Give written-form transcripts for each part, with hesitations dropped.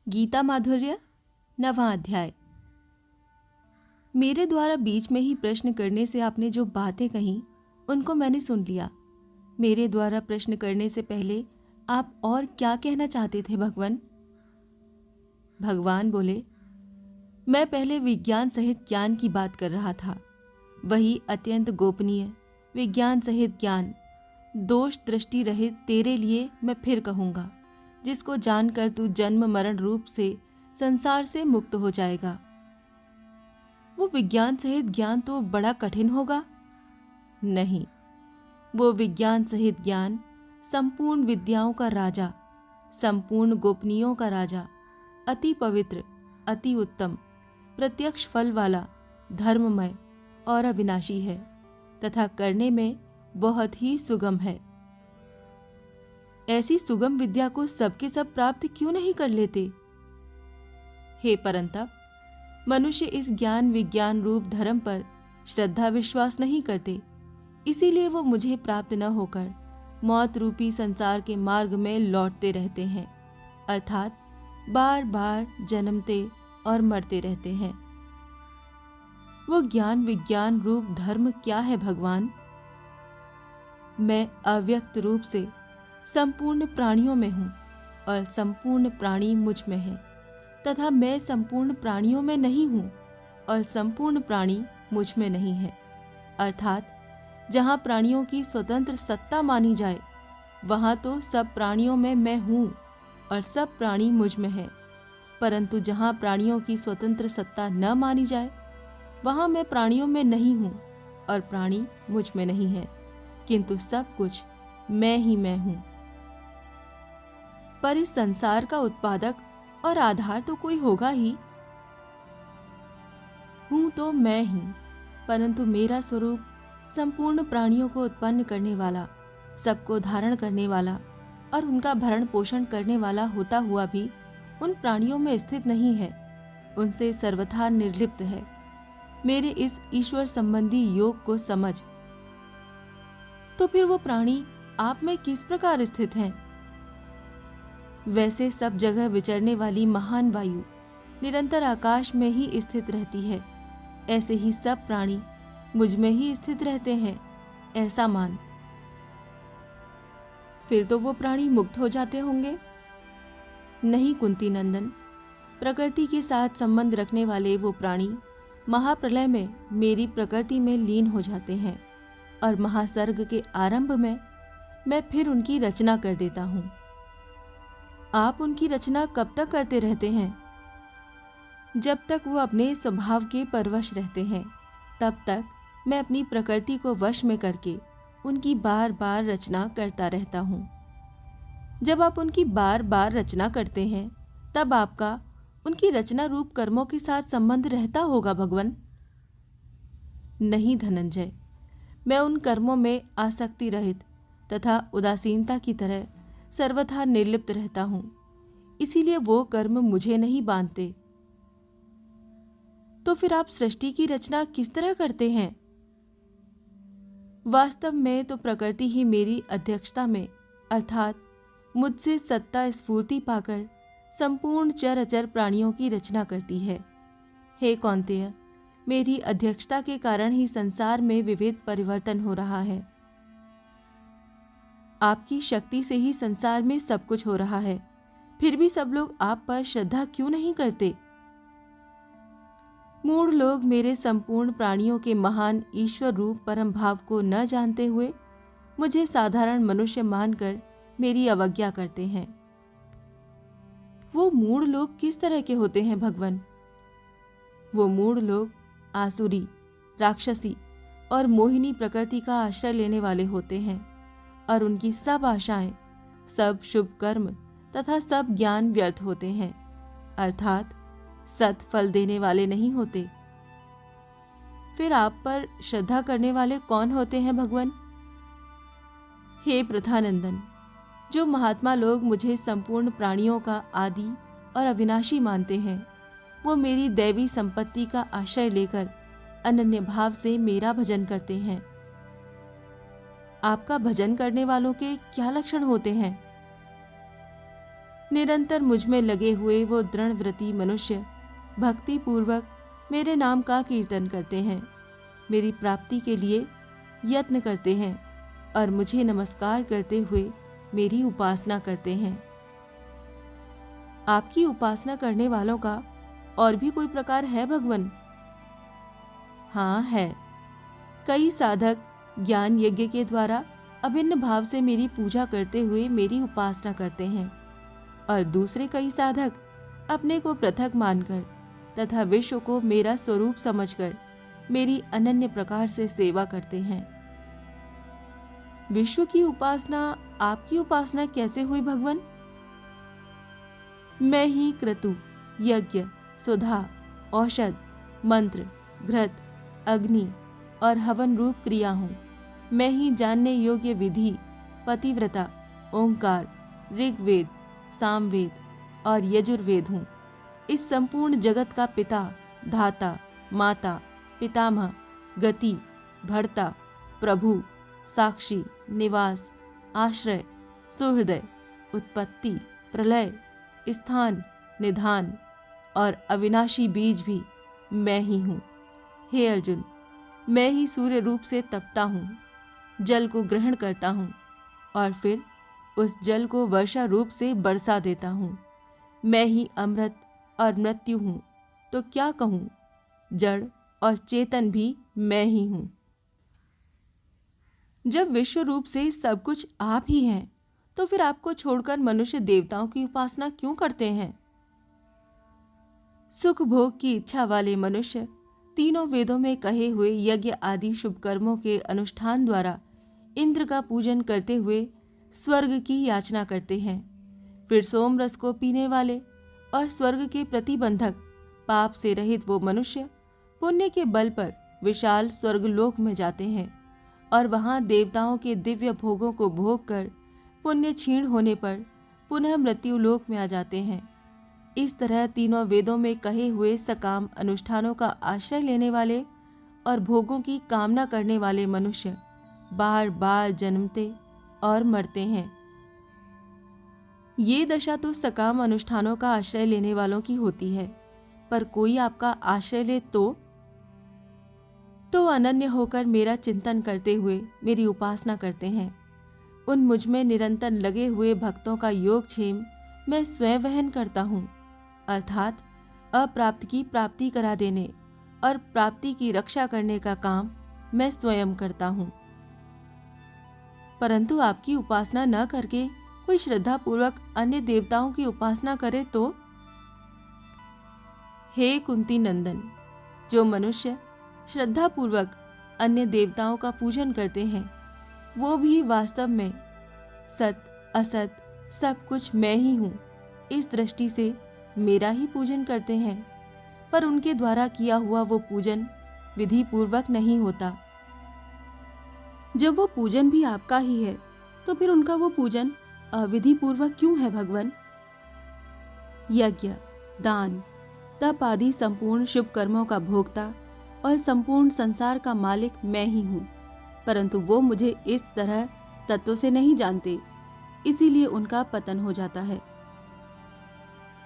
गीता माधुर्य 9वां अध्याय। मेरे द्वारा बीच में ही प्रश्न करने से आपने जो बातें कहीं उनको मैंने सुन लिया। मेरे द्वारा प्रश्न करने से पहले आप और क्या कहना चाहते थे भगवान? भगवान बोले, मैं पहले विज्ञान सहित ज्ञान की बात कर रहा था। वही अत्यंत गोपनीय विज्ञान सहित ज्ञान, दोष दृष्टि रहित तेरे लिए मैं फिर कहूंगा, जिसको जानकर तू जन्म मरण रूप से संसार से मुक्त हो जाएगा। वो विज्ञान सहित ज्ञान तो बड़ा कठिन होगा। नहीं, वो विज्ञान सहित ज्ञान संपूर्ण विद्याओं का राजा, संपूर्ण गोपनीयों का राजा, अति पवित्र, अति उत्तम, प्रत्यक्ष फल वाला, धर्ममय और अविनाशी है तथा करने में बहुत ही सुगम है। ऐसी सुगम विद्या को सबके सब प्राप्त क्यों नहीं कर लेते? हे परंतप, मनुष्य इस ज्ञान विज्ञान रूप धर्म पर श्रद्धा विश्वास नहीं करते, इसीलिए वो मुझे प्राप्त न होकर मौत रूपी संसार के मार्ग में लौटते रहते हैं, अर्थात बार बार जन्मते और मरते रहते हैं। वो ज्ञान विज्ञान रूप धर्म क्या है भगवान? मैं अव्यक्त रूप से संपूर्ण प्राणियों में हूँ और संपूर्ण प्राणी मुझ में है, तथा मैं संपूर्ण प्राणियों में नहीं हूँ और संपूर्ण प्राणी मुझ में नहीं है। अर्थात जहाँ प्राणियों की स्वतंत्र सत्ता मानी जाए, वहाँ तो सब प्राणियों में मैं हूँ और सब प्राणी मुझ में है, परंतु जहाँ प्राणियों की स्वतंत्र सत्ता न मानी जाए, वहाँ मैं प्राणियों में नहीं हूँ और प्राणी मुझ में नहीं है, किंतु सब कुछ मैं ही मैं हूँ। पर इस संसार का उत्पादक और आधार तो कोई होगा ही। हूँ तो मैं ही, परंतु मेरा स्वरूप संपूर्ण प्राणियों को उत्पन्न करने वाला, सबको धारण करने वाला और उनका भरण पोषण करने वाला होता हुआ भी उन प्राणियों में स्थित नहीं है, उनसे सर्वथा निर्लिप्त है। मेरे इस ईश्वर संबंधी योग को समझ। तो फिर वो प्राणी आप में किस प्रकार स्थित हैं? वैसे सब जगह विचरने वाली महान वायु निरंतर आकाश में ही स्थित रहती है, ऐसे ही सब प्राणी मुझ में ही स्थित रहते हैं, ऐसा मान। फिर तो वो प्राणी मुक्त हो जाते होंगे। नहीं कुंती नंदन, प्रकृति के साथ संबंध रखने वाले वो प्राणी महाप्रलय में मेरी प्रकृति में लीन हो जाते हैं और महासर्ग के आरंभ में मैं फिर उनकी रचना कर देता हूँ। आप उनकी रचना कब तक करते रहते हैं? जब तक वो अपने स्वभाव के परवश रहते हैं, तब तक मैं अपनी प्रकृति को वश में करके उनकी बार बार रचना करता रहता हूँ। जब आप उनकी बार बार रचना करते हैं, तब आपका उनकी रचना रूप कर्मों के साथ संबंध रहता होगा भगवान। नहीं धनंजय, मैं उन कर्मों में आसक्ति रहित तथा उदासीनता की तरह सर्वथा निर्लिप्त रहता हूँ, इसीलिए वो कर्म मुझे नहीं बांधते। तो फिर आप सृष्टि की रचना किस तरह करते हैं? वास्तव में तो प्रकृति ही मेरी अध्यक्षता में, अर्थात मुझसे सत्ता स्फूर्ति पाकर संपूर्ण चर अचर प्राणियों की रचना करती है। हे कौन्तेय, मेरी अध्यक्षता के कारण ही संसार में विविध परिवर्तन हो रहा है। आपकी शक्ति से ही संसार में सब कुछ हो रहा है, फिर भी सब लोग आप पर श्रद्धा क्यों नहीं करते? मूढ़ लोग मेरे संपूर्ण प्राणियों के महान ईश्वर रूप परम भाव को न जानते हुए मुझे साधारण मनुष्य मानकर मेरी अवज्ञा करते हैं। वो मूढ़ लोग किस तरह के होते हैं भगवान? वो मूढ़ लोग आसुरी, राक्षसी और मोहिनी प्रकृति का आश्रय लेने वाले होते हैं और उनकी सब आशाएं, सब शुभ कर्म तथा सब ज्ञान व्यर्थ होते हैं, अर्थात सत फल देने वाले नहीं होते। फिर आप पर श्रद्धा करने वाले कौन होते हैं भगवान? हे प्रथानंदन, जो महात्मा लोग मुझे संपूर्ण प्राणियों का आदि और अविनाशी मानते हैं, वो मेरी दैवी संपत्ति का आश्रय लेकर अनन्य भाव से मेरा भजन करते हैं। आपका भजन करने वालों के क्या लक्षण होते हैं? निरंतर मुझ में लगे हुए वो दृढ़व्रती मनुष्य भक्ति पूर्वक मेरे नाम का कीर्तन करते हैं, मेरी प्राप्ति के लिए यत्न करते हैं और मुझे नमस्कार करते हुए मेरी उपासना करते हैं। आपकी उपासना करने वालों का और भी कोई प्रकार है भगवन? हाँ है। कई साधक ज्ञान यज्ञ के द्वारा अभिन्न भाव से मेरी पूजा करते हुए मेरी उपासना करते हैं और दूसरे कई साधक अपने को पृथक मानकर तथा विश्व को मेरा स्वरूप समझकर मेरी अनन्य प्रकार से सेवा करते हैं। विश्व की उपासना आपकी उपासना कैसे हुई भगवन? मैं ही क्रतु, यज्ञ, सुधा, औषध, मंत्र, घृत, अग्नि और हवन रूप क्रिया हूँ। मैं ही जानने योग्य विधि, पतिव्रता, ओंकार, ऋग्वेद, सामवेद और यजुर्वेद हूँ। इस संपूर्ण जगत का पिता, धाता, माता, पितामह, गति, भर्ता, प्रभु, साक्षी, निवास, आश्रय, सुहृदय, उत्पत्ति, प्रलय, स्थान, निधान और अविनाशी बीज भी मैं ही हूँ। हे अर्जुन, मैं ही सूर्य रूप से तपता हूँ, जल को ग्रहण करता हूँ और फिर उस जल को वर्षा रूप से बरसा देता हूँ। मैं ही अमृत और मृत्यु हूँ, तो क्या कहूँ, जड़ और चेतन भी मैं ही हूँ। जब विश्व रूप से सब कुछ आप ही हैं, तो फिर आपको छोड़कर मनुष्य देवताओं की उपासना क्यों करते हैं? सुख भोग की इच्छा वाले मनुष्य तीनों वेदों में कहे हुए यज्ञ आदि शुभ कर्मों के अनुष्ठान द्वारा इंद्र का पूजन करते हुए स्वर्ग की याचना करते हैं। फिर सोम रस को पीने वाले और स्वर्ग के प्रतिबंधक पाप से रहित वो मनुष्य पुण्य के बल पर विशाल स्वर्गलोक में जाते हैं और वहां देवताओं के दिव्य भोगों को भोग कर पुण्य क्षीण होने पर पुनः मृत्यु लोक में आ जाते हैं। इस तरह तीनों वेदों में कहे हुए सकाम अनुष्ठानों का आश्रय लेने वाले और भोगों की कामना करने वाले मनुष्य बार बार जन्मते और मरते हैं। ये दशा तो सकाम अनुष्ठानों का आश्रय लेने वालों की होती है, पर कोई आपका आश्रय ले तो अनन्य होकर मेरा चिंतन करते हुए मेरी उपासना करते हैं। उन मुझ में निरंतर लगे हुए भक्तों का योगक्षेम मैं स्वयं वहन करता हूँ, अर्थात अप्राप्त की प्राप्ति करा देने और प्राप्ति की रक्षा करने का काम मैं स्वयं करता हूँ। परंतु आपकी उपासना न करके कोई श्रद्धा पूर्वक अन्य देवताओं की उपासना करे तो? हे कुंती नंदन, जो मनुष्य श्रद्धा पूर्वक अन्य देवताओं का पूजन करते हैं, वो भी वास्तव में सत असत सब कुछ मैं ही हूँ इस दृष्टि से मेरा ही पूजन करते हैं, पर उनके द्वारा किया हुआ वो पूजन विधि पूर्वक नहीं होता। जब वो पूजन भी आपका ही है, तो फिर उनका वो पूजन अविधि पूर्वक क्यों है भगवान? यज्ञ, दान, तप आदि संपूर्ण शुभ कर्मों का भोक्ता और संपूर्ण संसार का मालिक मैं ही हूँ, परंतु वो मुझे इस तरह तत्व से नहीं जानते, इसीलिए उनका पतन हो जाता है।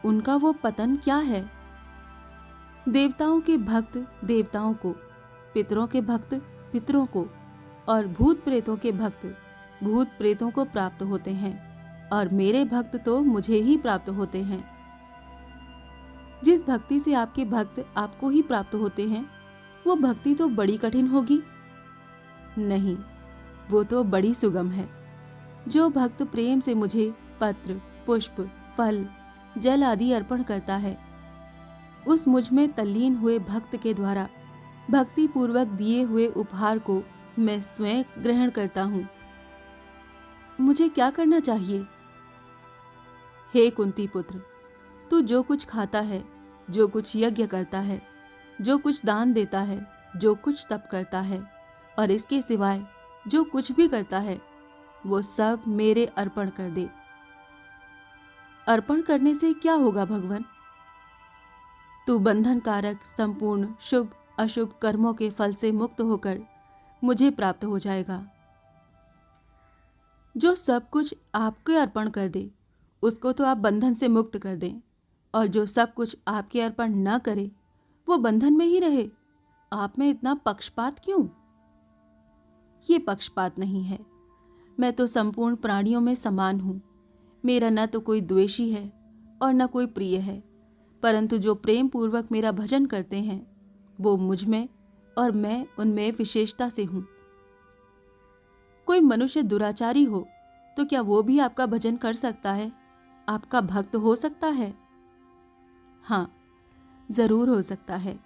उनका वो पतन क्या है? देवताओं के भक्त देवताओं को, पितरों के भक्त पितरों को और भूत प्रेतों के भक्त भूत प्रेतों को प्राप्त होते हैं और मेरे भक्त तो मुझे ही प्राप्त होते हैं। जिस भक्ति से आपके भक्त आपको ही प्राप्त होते हैं, वो भक्ति तो बड़ी कठिन होगी? नहीं, वो तो बड़ी सुगम है। जो भक्त प्रेम से मुझे पत्र, पुष्प, फल, जल आदि अर्पण करता है, उस मुझ में तल्लीन हुए भक्त के द्वारा भक्ति पूर्वक दिए हुए उपहार को मैं स्वयं ग्रहण करता हूँ। मुझे क्या करना चाहिए? हे कुंती पुत्र, तू जो कुछ खाता है, जो कुछ यज्ञ करता है, जो कुछ दान देता है, जो कुछ तप करता है और इसके सिवाय जो कुछ भी करता है, वो सब मेरे अर्पण कर दे। अर्पण करने से क्या होगा भगवान? तू बंधन कारक संपूर्ण शुभ अशुभ कर्मों के फल से मुक्त होकर मुझे प्राप्त हो जाएगा। जो सब कुछ आपके अर्पण कर दे, उसको तो आप बंधन से मुक्त कर दें, और जो सब कुछ आपके अर्पण न करे वो बंधन में ही रहे। आप में इतना पक्षपात क्यों? ये पक्षपात नहीं है। मैं तो संपूर्ण प्राणियों में समान हूँ। मेरा न तो कोई द्वेषी है और न कोई प्रिय है, परंतु जो प्रेम पूर्वक मेरा भजन करते हैं वो मुझ में और मैं उनमें विशेषता से हूँ। कोई मनुष्य दुराचारी हो तो क्या वो भी आपका भजन कर सकता है, आपका भक्त हो सकता है? हाँ, जरूर हो सकता है।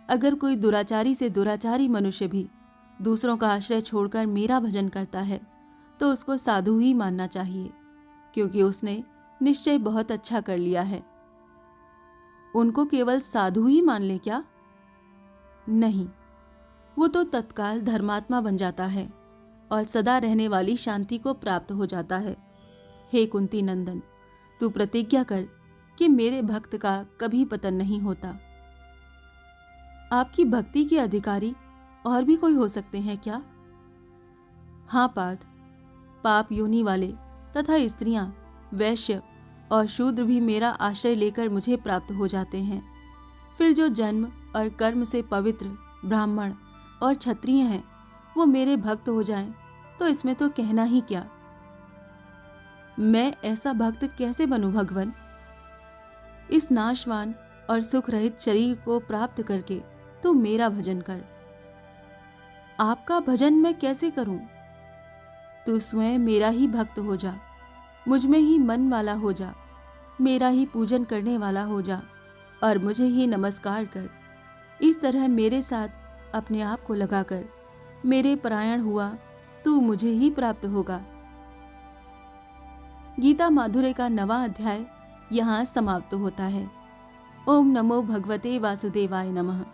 अगर कोई दुराचारी से दुराचारी मनुष्य भी दूसरों का आश्रय छोड़कर मेरा भजन करता है तो उसको साधु ही मानना चाहिए, क्योंकि उसने निश्चय बहुत अच्छा कर लिया है। उनको केवल साधु ही मान ले क्या? नहीं, वो तो तत्काल धर्मात्मा बन जाता है और सदा रहने वाली शांति को प्राप्त हो जाता है। हे कुंती नंदन, तू प्रतिज्ञा कर कि मेरे भक्त का कभी पतन नहीं होता। आपकी भक्ति के अधिकारी और भी कोई हो सकते हैं क्या? हाँ पार्थ, पाप योनि वाले तथा स्त्रियां, वैश्य और शूद्र भी मेरा आश्रय लेकर मुझे प्राप्त हो जाते हैं। फिर जो जन्म और कर्म से पवित्र ब्राह्मण और क्षत्रिय हैं वो मेरे भक्त हो जाएं तो इसमें तो कहना ही क्या। मैं ऐसा भक्त कैसे बनूं भगवान? इस नाशवान और सुख रहित शरीर को प्राप्त करके तू मेरा भजन कर। आपका भजन मैं कैसे करूं? तू स्वयं मेरा ही भक्त हो जा, मुझ में ही मन वाला हो जा, मेरा ही पूजन करने वाला हो जा और मुझे ही नमस्कार कर। इस तरह मेरे साथ अपने आप को लगाकर मेरे परायण हुआ तू मुझे ही प्राप्त होगा। गीता माधुर्य का 9वां अध्याय यहाँ समाप्त होता है। ओम नमो भगवते वासुदेवाय नमः।